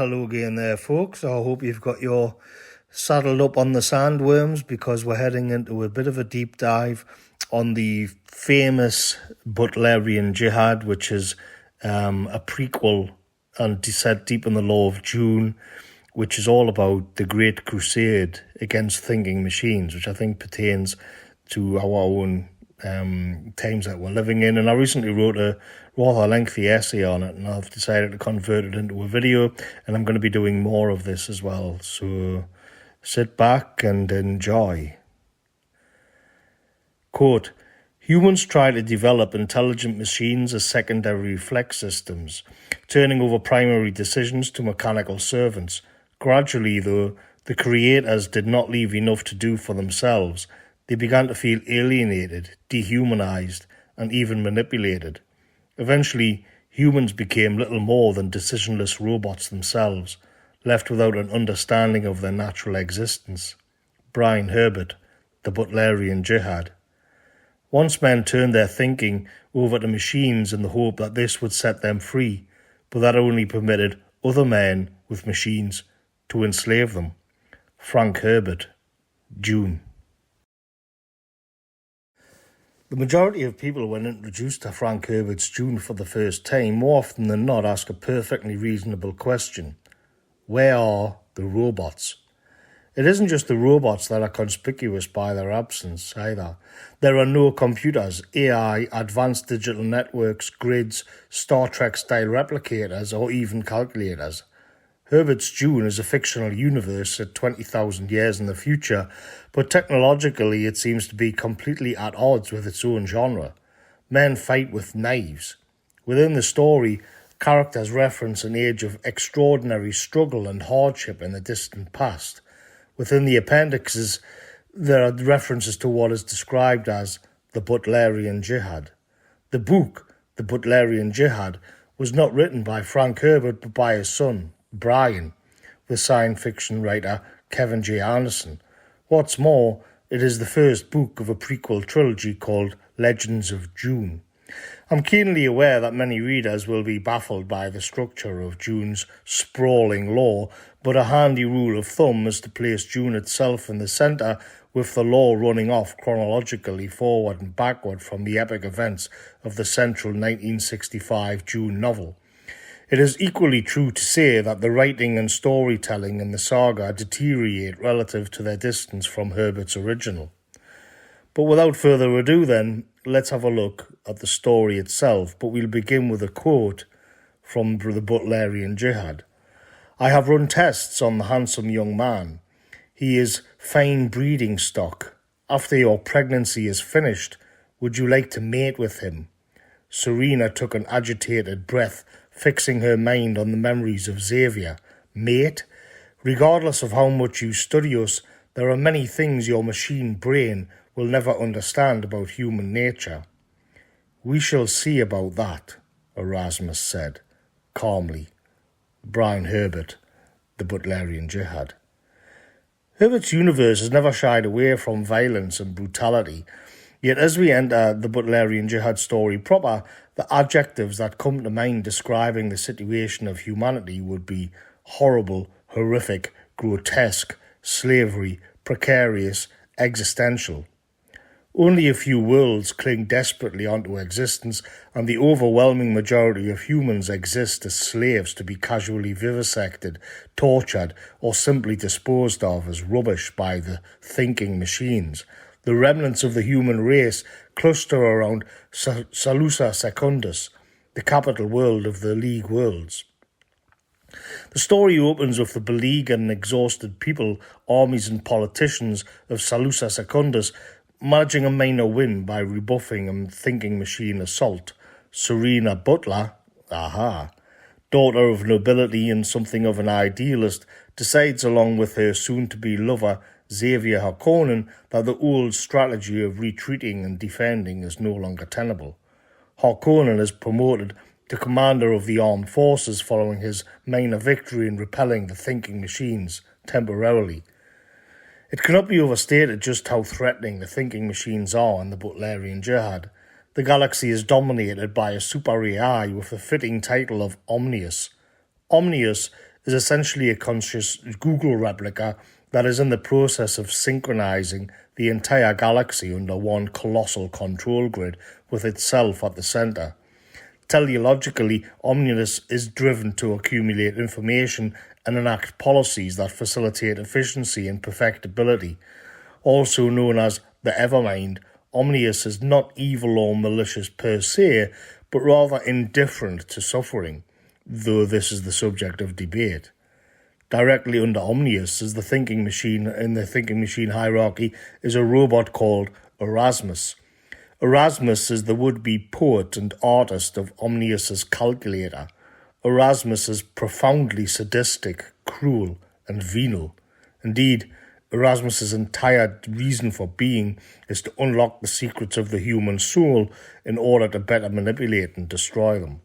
hello again there, folks. I hope you've got your saddled up on the sandworms because we're heading into a bit of a deep dive on the famous Butlerian Jihad, which is a prequel and set deep in the lore of Dune, which is all about the Great Crusade against thinking machines, which I think pertains to our own times that we're living in. And I recently wrote a rather lengthy essay on it, and I've decided to convert it into a video, and I'm going to be doing more of this as well. So sit back and enjoy. Quote, humans try to develop intelligent machines as secondary reflex systems, turning over primary decisions to mechanical servants. Gradually, though, the creators did not leave enough to do for themselves. They began to feel alienated, dehumanized, and even manipulated. Eventually, humans became little more than decisionless robots themselves, left without an understanding of their natural existence. Brian Herbert, The Butlerian Jihad. Once men turned their thinking over to machines in the hope that this would set them free, but that only permitted other men with machines to enslave them. Frank Herbert, Dune. The majority of people, when introduced to Frank Herbert's Dune for the first time, more often than not ask a perfectly reasonable question. Where are the robots? It isn't just the robots that are conspicuous by their absence either. There are no computers, AI, advanced digital networks, grids, Star Trek-style replicators, or even calculators. Herbert's Dune is a fictional universe set 20,000 years in the future, but technologically it seems to be completely at odds with its own genre. Men fight with knives. Within the story, characters reference an age of extraordinary struggle and hardship in the distant past. Within the appendixes, there are references to what is described as the Butlerian Jihad. The book, The Butlerian Jihad, was not written by Frank Herbert but by his son, Brian, with science fiction writer Kevin J. Anderson. What's more, it is the first book of a prequel trilogy called Legends of Dune. I'm keenly aware that many readers will be baffled by the structure of Dune's sprawling lore, but a handy rule of thumb is to place Dune itself in the centre, with the lore running off chronologically forward and backward from the epic events of the central 1965 Dune novel. It is equally true to say that the writing and storytelling in the saga deteriorate relative to their distance from Herbert's original. But without further ado then, let's have a look at the story itself, but we'll begin with a quote from the Butlerian Jihad. I have run tests on the handsome young man. He is fine breeding stock. After your pregnancy is finished, would you like to mate with him? Serena took an agitated breath, fixing her mind on the memories of Xavier. Mate? Regardless of how much you study us, there are many things your machine brain will never understand about human nature. We shall see about that, Erasmus said, calmly. Brian Herbert, The Butlerian Jihad. Herbert's universe has never shied away from violence and brutality, yet as we enter the Butlerian Jihad story proper, the adjectives that come to mind describing the situation of humanity would be horrible, horrific, grotesque, slavery, precarious, existential. Only a few worlds cling desperately onto existence, and the overwhelming majority of humans exist as slaves to be casually vivisected, tortured, or simply disposed of as rubbish by the thinking machines. The remnants of the human race cluster around Salusa Secundus, the capital world of the League Worlds. The story opens with the beleaguered and exhausted people, armies and politicians of Salusa Secundus managing a minor win by rebuffing a thinking machine assault. Serena Butler, daughter of nobility and something of an idealist, decides along with her soon-to-be lover Xavier Harkonnen that the old strategy of retreating and defending is no longer tenable. Harkonnen is promoted to commander of the armed forces following his minor victory in repelling the thinking machines temporarily. It cannot be overstated just how threatening the thinking machines are in the Butlerian Jihad. The galaxy is dominated by a super AI with the fitting title of Omnius. Omnius is essentially a conscious Google replica that is in the process of synchronizing the entire galaxy under one colossal control grid with itself at the center. Teleologically, Omnius is driven to accumulate information and enact policies that facilitate efficiency and perfectibility. Also known as the Evermind, Omnius is not evil or malicious per se, but rather indifferent to suffering, though this is the subject of debate. Directly under Omnius is the thinking machine in the thinking machine hierarchy is a robot called Erasmus. Erasmus is the would-be poet and artist of Omnius's calculator. Erasmus is profoundly sadistic, cruel, and venal. Indeed, Erasmus's entire reason for being is to unlock the secrets of the human soul in order to better manipulate and destroy them.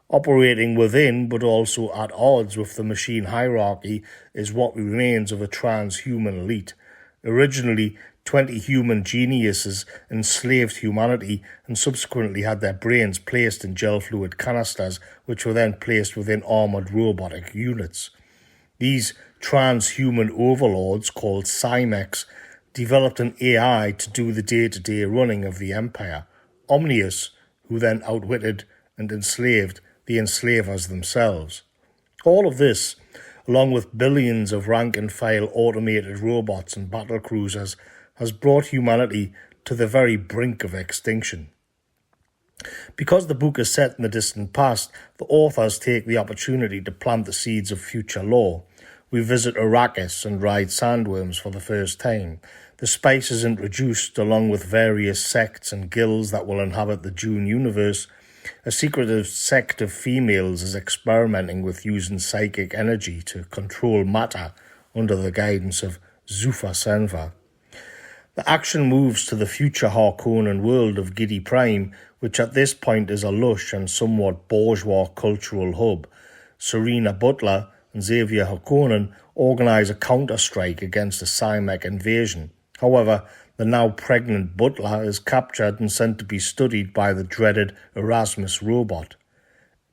Operating within, but also at odds with the machine hierarchy, is what remains of a transhuman elite. Originally, 20 human geniuses enslaved humanity and subsequently had their brains placed in gel fluid canisters, which were then placed within armoured robotic units. These transhuman overlords, called Cymex, developed an AI to do the day-to-day running of the empire, Omnius, who then outwitted and enslaved the enslavers themselves. All of this, along with billions of rank-and-file automated robots and battle cruisers, has brought humanity to the very brink of extinction. Because the book is set in the distant past, the authors take the opportunity to plant the seeds of future lore. We visit Arrakis and ride sandworms for the first time. The spice is introduced along with various sects and guilds that will inhabit the Dune universe. A secretive sect of females is experimenting with using psychic energy to control matter under the guidance of Zufa Senva. The action moves to the future Harkonnen world of Giddy Prime, which at this point is a lush and somewhat bourgeois cultural hub. Serena Butler and Xavier Harkonnen organise a counter-strike against the Cymek invasion. However, the now pregnant Butler is captured and sent to be studied by the dreaded Erasmus robot.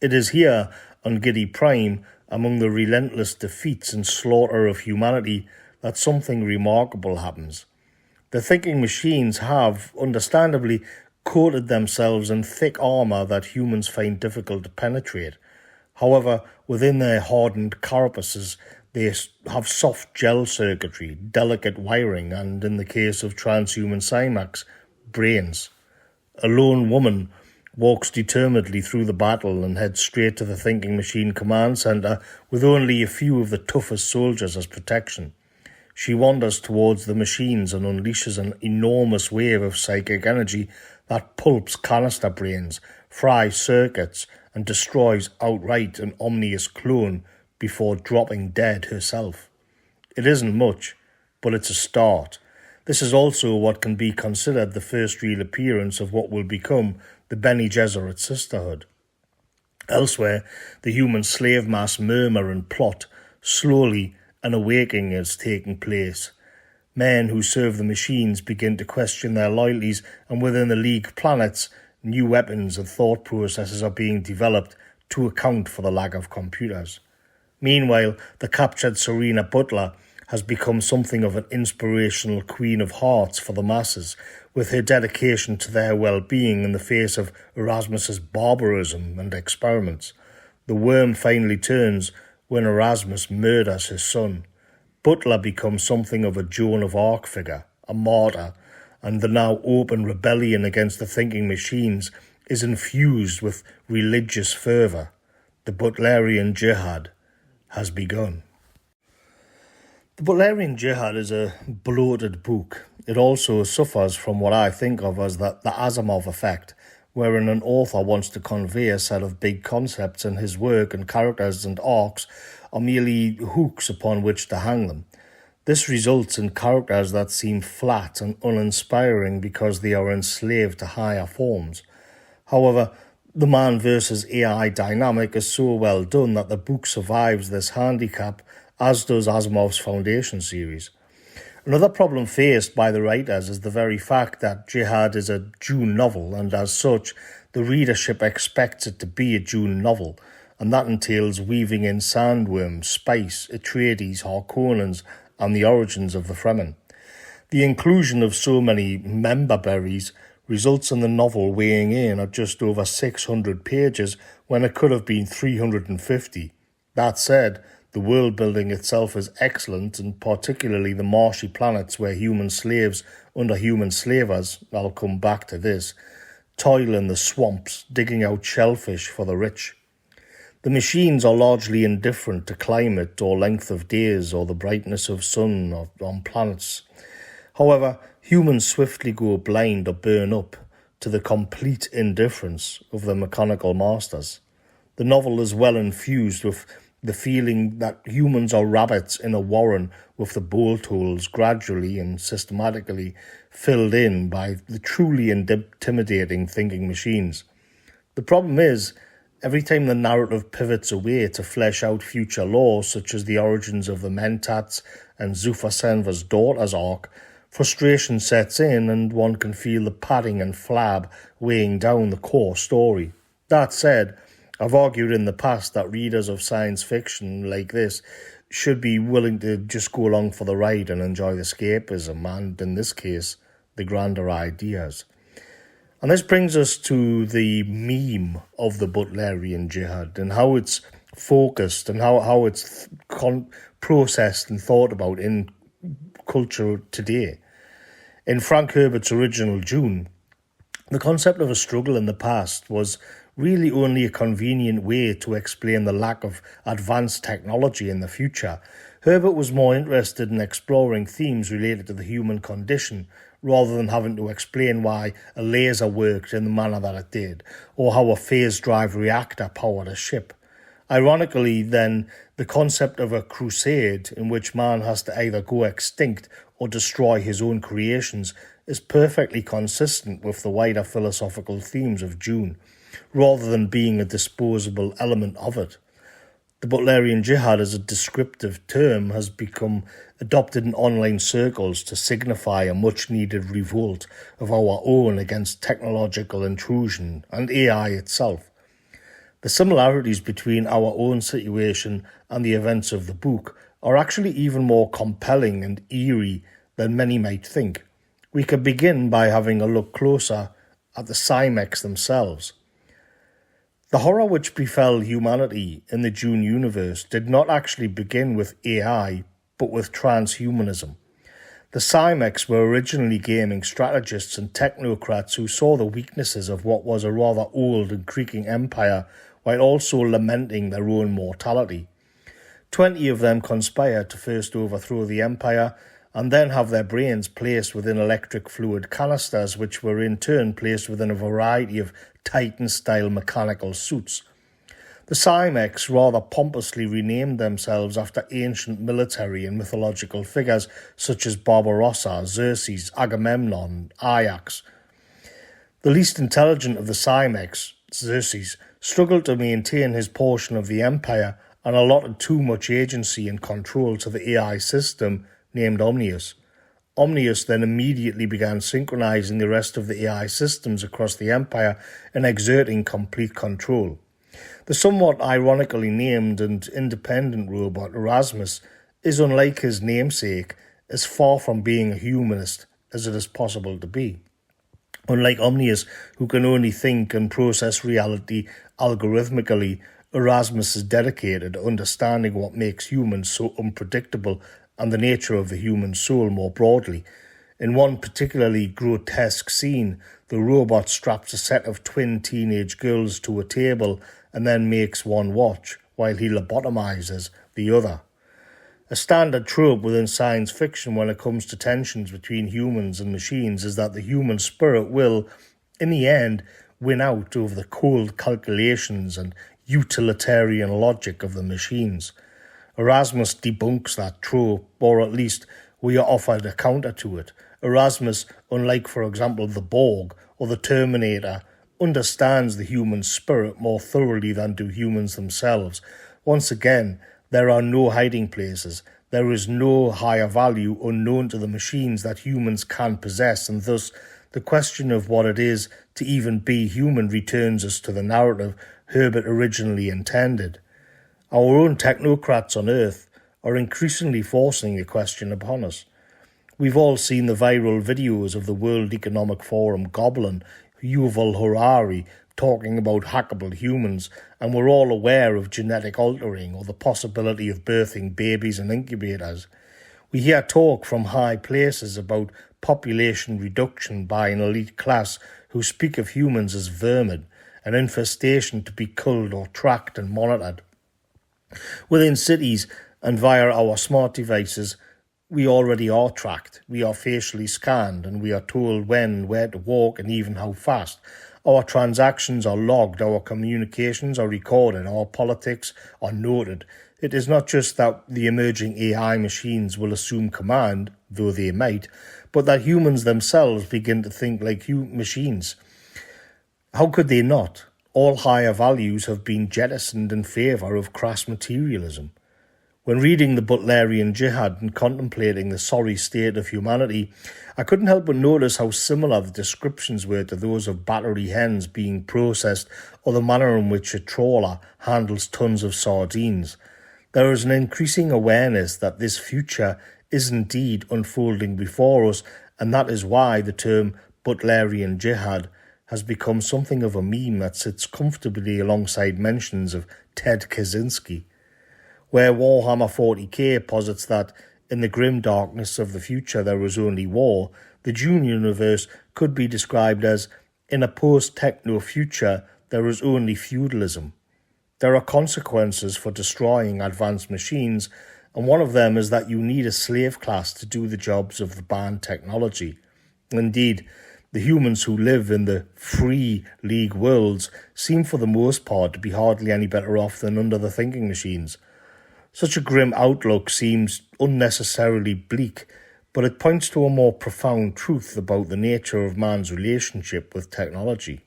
It is here, on Giddy Prime, among the relentless defeats and slaughter of humanity, that something remarkable happens. The thinking machines have, understandably, coated themselves in thick armour that humans find difficult to penetrate. However, within their hardened carapaces, they have soft gel circuitry, delicate wiring, and, in the case of transhuman Cymax, brains. A lone woman walks determinedly through the battle and heads straight to the thinking machine command centre with only a few of the toughest soldiers as protection. She wanders towards the machines and unleashes an enormous wave of psychic energy that pulps canister brains, fries circuits, and destroys outright an Omnius clone before dropping dead herself. It isn't much, but it's a start. This is also what can be considered the first real appearance of what will become the Bene Gesserit Sisterhood. Elsewhere, the human slave mass murmur and plot. Slowly, an awakening is taking place. Men who serve the machines begin to question their loyalties, and within the League planets, new weapons and thought processes are being developed to account for the lack of computers. Meanwhile, the captured Serena Butler has become something of an inspirational queen of hearts for the masses, with her dedication to their well-being in the face of Erasmus's barbarism and experiments. The worm finally turns when Erasmus murders his son. Butler becomes something of a Joan of Arc figure, a martyr, and the now open rebellion against the thinking machines is infused with religious fervour. The Butlerian Jihad has begun. The Butlerian Jihad is a bloated book. It also suffers from what I think of as the Asimov effect, wherein an author wants to convey a set of big concepts and his work and characters and arcs are merely hooks upon which to hang them. This results in characters that seem flat and uninspiring because they are enslaved to higher forms. However, the man versus AI dynamic is so well done that the book survives this handicap, as does Asimov's Foundation series. Another problem faced by the writers is the very fact that Jihad is a Dune novel, and as such, the readership expects it to be a Dune novel. and that entails weaving in sandworms, spice, Atreides, Harkonnens, and the origins of the Fremen. The inclusion of so many member berries results in the novel weighing in at just over 600 pages when it could have been 350. That said, the world building itself is excellent, and particularly the marshy planets where human slaves under human slavers, I'll come back to this, toil in the swamps digging out shellfish for the rich. The machines are largely indifferent to climate or length of days or the brightness of sun on planets. However, humans swiftly go blind or burn up to the complete indifference of the mechanical masters. The novel is well infused with the feeling that humans are rabbits in a warren with the bolt holes gradually and systematically filled in by the truly intimidating thinking machines. The problem is, every time the narrative pivots away to flesh out future lore, such as the origins of the Mentats and Zufasenva's daughter's arc, frustration sets in and one can feel the padding and flab weighing down the core story. That said, I've argued in the past that readers of science fiction like this should be willing to just go along for the ride and enjoy the escapism and, in this case, the grander ideas. And this brings us to the meme of the Butlerian Jihad and how it's focused and how it's processed and thought about in culture today. In Frank Herbert's original Dune, the concept of a struggle in the past was really only a convenient way to explain the lack of advanced technology in the future. Herbert was more interested in exploring themes related to the human condition rather than having to explain why a laser worked in the manner that it did, or how a phase drive reactor powered a ship. Ironically, then, the concept of a crusade in which man has to either go extinct or destroy his own creations is perfectly consistent with the wider philosophical themes of Dune, rather than being a disposable element of it. The Butlerian Jihad as a descriptive term has become adopted in online circles to signify a much-needed revolt of our own against technological intrusion and AI itself. The similarities between our own situation and the events of the book are actually even more compelling and eerie than many might think. We could begin by having a look closer at the Cymex themselves. The horror which befell humanity in the Dune universe did not actually begin with AI, but with transhumanism. The Cymex were originally gaming strategists and technocrats who saw the weaknesses of what was a rather old and creaking empire while also lamenting their own mortality. 20 of them conspired to first overthrow the empire and then have their brains placed within electric fluid canisters, which were in turn placed within a variety of Titan-style mechanical suits. The Cymex rather pompously renamed themselves after ancient military and mythological figures such as Barbarossa, Xerxes, Agamemnon, Ajax. The least intelligent of the Cymex, Xerxes, struggled to maintain his portion of the empire and allotted too much agency and control to the AI system named Omnius. Omnius then immediately began synchronizing the rest of the AI systems across the empire and exerting complete control. The somewhat ironically named and independent robot Erasmus is, unlike his namesake, as far from being a humanist as it is possible to be. Unlike Omnius, who can only think and process reality algorithmically, Erasmus is dedicated to understanding what makes humans so unpredictable and the nature of the human soul more broadly. In one particularly grotesque scene, the robot straps a set of twin teenage girls to a table and then makes one watch, while he lobotomizes the other. A standard trope within science fiction when it comes to tensions between humans and machines is that the human spirit will, in the end, win out over the cold calculations and utilitarian logic of the machines. Erasmus debunks that trope, or at least we are offered a counter to it. Erasmus, unlike, for example, the Borg or the Terminator, understands the human spirit more thoroughly than do humans themselves. Once again, there are no hiding places. There is no higher value unknown to the machines that humans can possess, and thus the question of what it is to even be human returns us to the narrative Herbert originally intended. Our own technocrats on Earth are increasingly forcing the question upon us. We've all seen the viral videos of the World Economic Forum goblin Yuval Harari talking about hackable humans, and we're all aware of genetic altering or the possibility of birthing babies in incubators. We hear talk from high places about population reduction by an elite class who speak of humans as vermin, an infestation to be culled or tracked and monitored. Within cities and via our smart devices, we already are tracked. We are facially scanned and we are told when and where to walk and even how fast. Our transactions are logged, our communications are recorded, our politics are noted. It is not just that the emerging AI machines will assume command, though they might, but that humans themselves begin to think like machines. How could they not? All higher values have been jettisoned in favour of crass materialism. When reading the Butlerian Jihad and contemplating the sorry state of humanity, I couldn't help but notice how similar the descriptions were to those of battery hens being processed or the manner in which a trawler handles tons of sardines. There is an increasing awareness that this future is indeed unfolding before us, and that is why the term Butlerian Jihad has become something of a meme that sits comfortably alongside mentions of Ted Kaczynski. Where Warhammer 40k posits that in the grim darkness of the future there is only war, the Dune universe could be described as, in a post-techno future, there is only feudalism. There are consequences for destroying advanced machines, and one of them is that you need a slave class to do the jobs of the banned technology. Indeed, the humans who live in the free league worlds seem for the most part to be hardly any better off than under the thinking machines. Such a grim outlook seems unnecessarily bleak, but it points to a more profound truth about the nature of man's relationship with technology.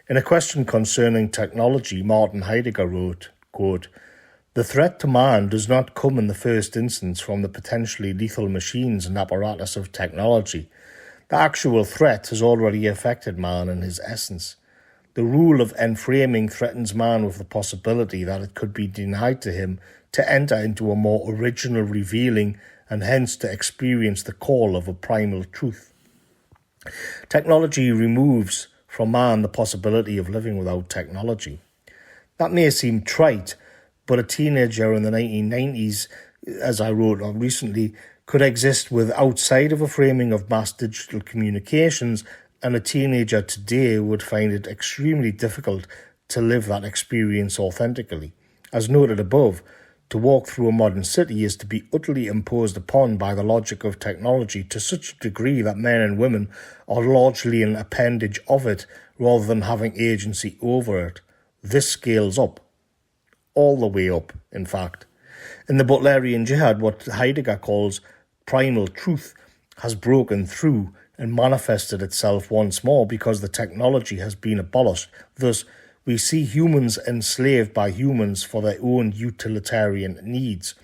In a question concerning technology, Martin Heidegger wrote, quote, "The threat to man does not come in the first instance from the potentially lethal machines and apparatus of technology. The actual threat has already affected man in his essence. The rule of enframing threatens man with the possibility that it could be denied to him to enter into a more original revealing and hence to experience the call of a primal truth. Technology removes from man the possibility of living without technology. That may seem trite, but a teenager in the 1990s, as I wrote on recently, could exist with outside of a framing of mass digital communications, and a teenager today would find it extremely difficult to live that experience authentically. As noted above, to walk through a modern city is to be utterly imposed upon by the logic of technology to such a degree that men and women are largely an appendage of it rather than having agency over it. This scales up. All the way up, in fact. In the Butlerian Jihad, what Heidegger calls primal truth has broken through and manifested itself once more because the technology has been abolished. Thus, we see humans enslaved by humans for their own utilitarian needs.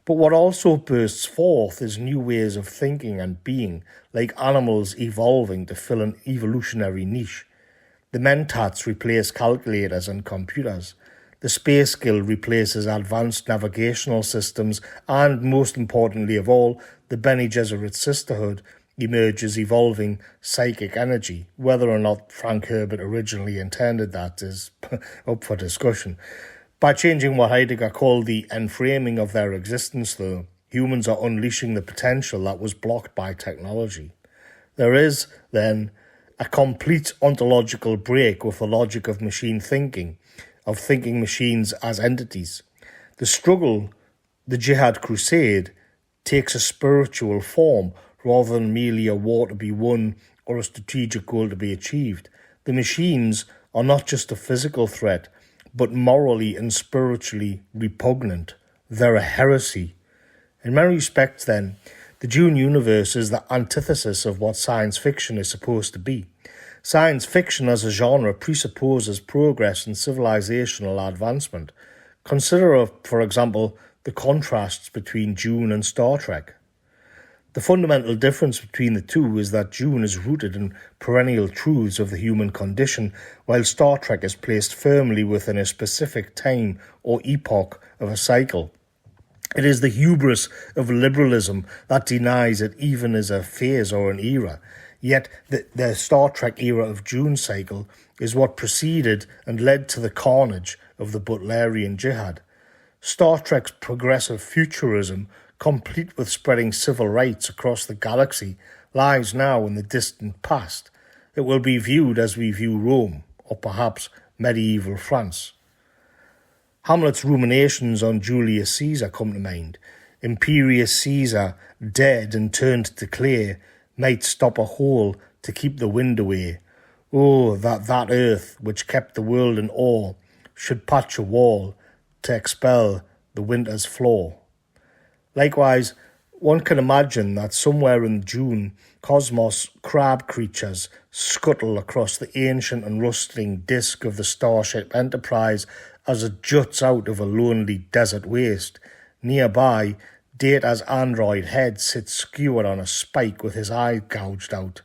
But what also bursts forth is new ways of thinking and being, like animals evolving to fill an evolutionary niche. The mentats replace calculators and computers. The space skill replaces advanced navigational systems, and most importantly of all, the Bene Gesserit sisterhood emerges evolving psychic energy. Whether or not Frank Herbert originally intended that is up for discussion. By changing what Heidegger called the enframing of their existence, though, humans are unleashing the potential that was blocked by technology. There is, then, a complete ontological break with the logic of machine thinking, of thinking machines as entities. The struggle, the Jihad crusade, takes a spiritual form rather than merely a war to be won or a strategic goal to be achieved. The machines are not just a physical threat, but morally and spiritually repugnant. They're a heresy. In many respects, then, the Dune universe is the antithesis of what science fiction is supposed to be. Science fiction as a genre presupposes progress and civilizational advancement. Consider, for example, the contrasts between Dune and Star Trek. The fundamental difference between the two is that Dune is rooted in perennial truths of the human condition, while Star Trek is placed firmly within a specific time or epoch of a cycle. It is the hubris of liberalism that denies it even as a phase or an era. Yet the Star Trek era of Dune cycle is what preceded and led to the carnage of the Butlerian Jihad. Star Trek's progressive futurism, complete with spreading civil rights across the galaxy, lies now in the distant past. It will be viewed as we view Rome, or perhaps medieval France. Hamlet's ruminations on Julius Caesar come to mind. Imperious Caesar, dead and turned to clay, might stop a hole to keep the wind away. Oh, that earth, which kept the world in awe, should patch a wall to expel the winter's flaw. Likewise, one can imagine that somewhere in Dune, cosmos crab creatures scuttle across the ancient and rustling disk of the Starship Enterprise as it juts out of a lonely desert waste. Nearby, Data's android head sits skewered on a spike with his eye gouged out.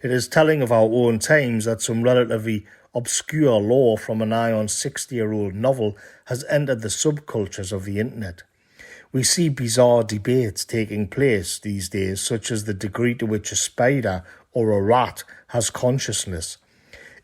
It is telling of our own times that some relatively obscure lore from an nigh on 60-year-old novel has entered the subcultures of the internet. We see bizarre debates taking place these days, such as the degree to which a spider or a rat has consciousness.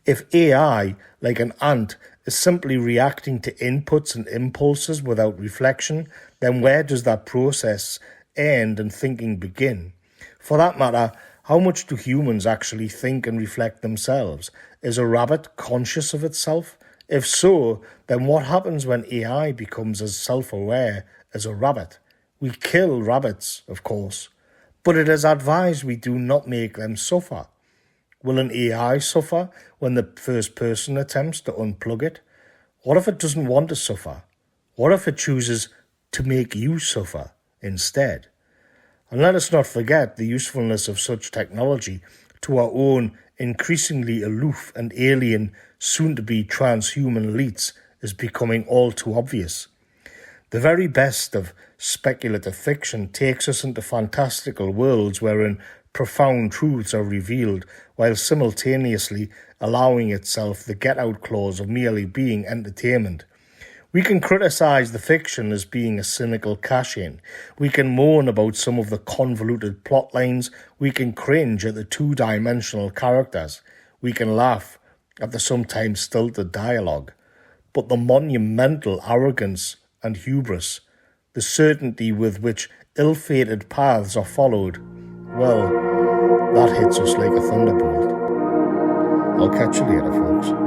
If AI, like an ant, is simply reacting to inputs and impulses without reflection, then where does that process end and thinking begin? For that matter, how much do humans actually think and reflect themselves? Is a rabbit conscious of itself? If so, then what happens when AI becomes as self-aware as a rabbit? We kill rabbits, of course, but it is advised we do not make them suffer. Will an AI suffer when the first person attempts to unplug it? What if it doesn't want to suffer? What if it chooses to make you suffer instead? And let us not forget the usefulness of such technology to our own increasingly aloof and alien, soon-to-be transhuman elites is becoming all too obvious. The very best of speculative fiction takes us into fantastical worlds wherein profound truths are revealed, while simultaneously allowing itself the get-out clause of merely being entertainment. We can criticise the fiction as being a cynical cash-in. We can moan about some of the convoluted plot lines. We can cringe at the two-dimensional characters. We can laugh at the sometimes stilted dialogue. But the monumental arrogance and hubris, the certainty with which ill-fated paths are followed, well, that hits us like a thunderbolt. I'll catch you later, folks.